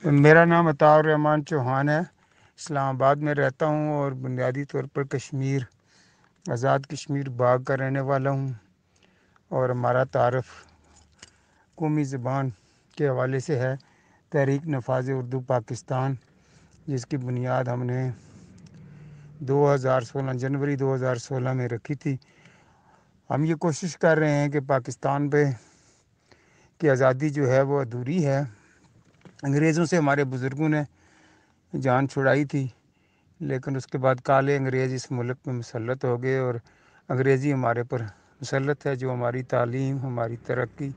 میرا نام عطاء الرحمان چوہان ہے، اسلام آباد میں رہتا ہوں اور بنیادی طور پر کشمیر آزاد کشمیر باغ کا رہنے والا ہوں، اور ہمارا تعارف قومی زبان کے حوالے سے ہے تحریک نفاذ اردو پاکستان، جس کی بنیاد ہم نے 2016 جنوری 2016 میں رکھی تھی۔ ہم یہ کوشش کر رہے ہیں کہ پاکستان پہ کی آزادی جو ہے وہ ادھوری ہے۔ انگریزوں سے ہمارے بزرگوں نے جان چھڑائی تھی، لیکن اس کے بعد کالے انگریز اس ملک میں مسلط ہو گئے اور انگریزی ہمارے پر مسلط ہے، جو ہماری تعلیم، ہماری ترقی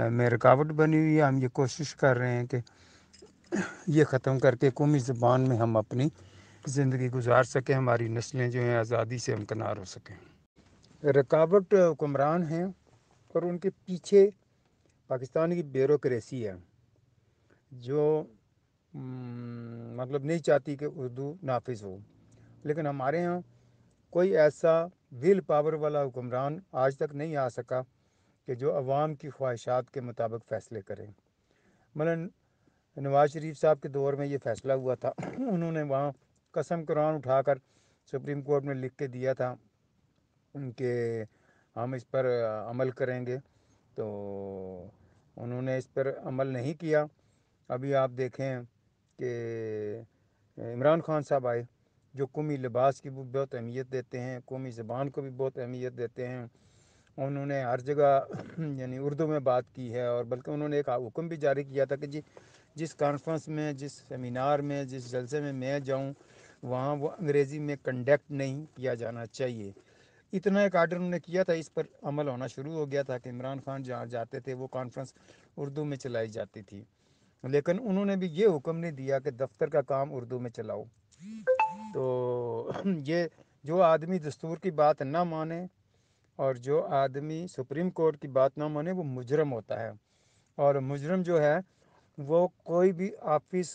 میں رکاوٹ بنی ہوئی ہے۔ ہم یہ کوشش کر رہے ہیں کہ یہ ختم کر کے قومی زبان میں ہم اپنی زندگی گزار سکیں، ہماری نسلیں جو ہیں آزادی سے ہمکنار ہو سکیں۔ رکاوٹ حکمران ہیں اور ان کے پیچھے پاکستان کی بیوروکریسی ہے، جو مطلب نہیں چاہتی کہ اردو نافذ ہو، لیکن ہمارے ہاں کوئی ایسا ول پاور والا حکمران آج تک نہیں آ سکا کہ جو عوام کی خواہشات کے مطابق فیصلے کریں۔ مثلاً نواز شریف صاحب کے دور میں یہ فیصلہ ہوا تھا، انہوں نے وہاں قسم قرآن اٹھا کر سپریم کورٹ میں لکھ کے دیا تھا کہ ہم اس پر عمل کریں گے، تو انہوں نے اس پر عمل نہیں کیا۔ ابھی آپ دیکھیں کہ عمران خان صاحب آئے، جو قومی لباس کی بھی بہت اہمیت دیتے ہیں، قومی زبان کو بھی بہت اہمیت دیتے ہیں، انہوں نے ہر جگہ یعنی اردو میں بات کی ہے، اور بلکہ انہوں نے ایک حکم بھی جاری کیا تھا کہ جس کانفرنس میں، جس سیمینار میں، جس جلسے میں میں جاؤں، وہاں وہ انگریزی میں کنڈکٹ نہیں کیا جانا چاہیے۔ اتنا ایک آرڈر انہوں نے کیا تھا، اس پر عمل ہونا شروع ہو گیا تھا کہ عمران خان جہاں جاتے تھے وہ کانفرنس اردو میں چلائی جاتی تھی، لیکن انہوں نے بھی یہ حکم نہیں دیا کہ دفتر کا کام اردو میں چلاؤ۔ تو یہ جو آدمی دستور کی بات نہ مانے اور جو آدمی سپریم کورٹ کی بات نہ مانے وہ مجرم ہوتا ہے، اور مجرم جو ہے وہ کوئی بھی آفس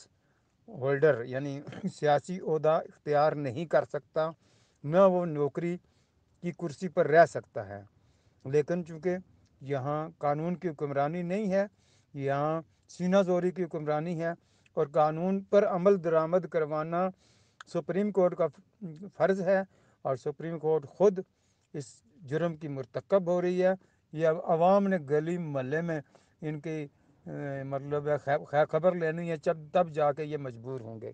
ہولڈر یعنی سیاسی عہدہ اختیار نہیں کر سکتا، نہ وہ نوکری کی کرسی پر رہ سکتا ہے۔ لیکن چونکہ یہاں قانون کی حکمرانی نہیں ہے، یہاں سینہ زوری کی حکمرانی ہے، اور قانون پر عمل درآمد کروانا سپریم کورٹ کا فرض ہے، اور سپریم کورٹ خود اس جرم کی مرتکب ہو رہی ہے۔ یہ عوام نے گلی محلے میں ان کی مطلب خیر خبر لینی ہے، تب جا کے یہ مجبور ہوں گے۔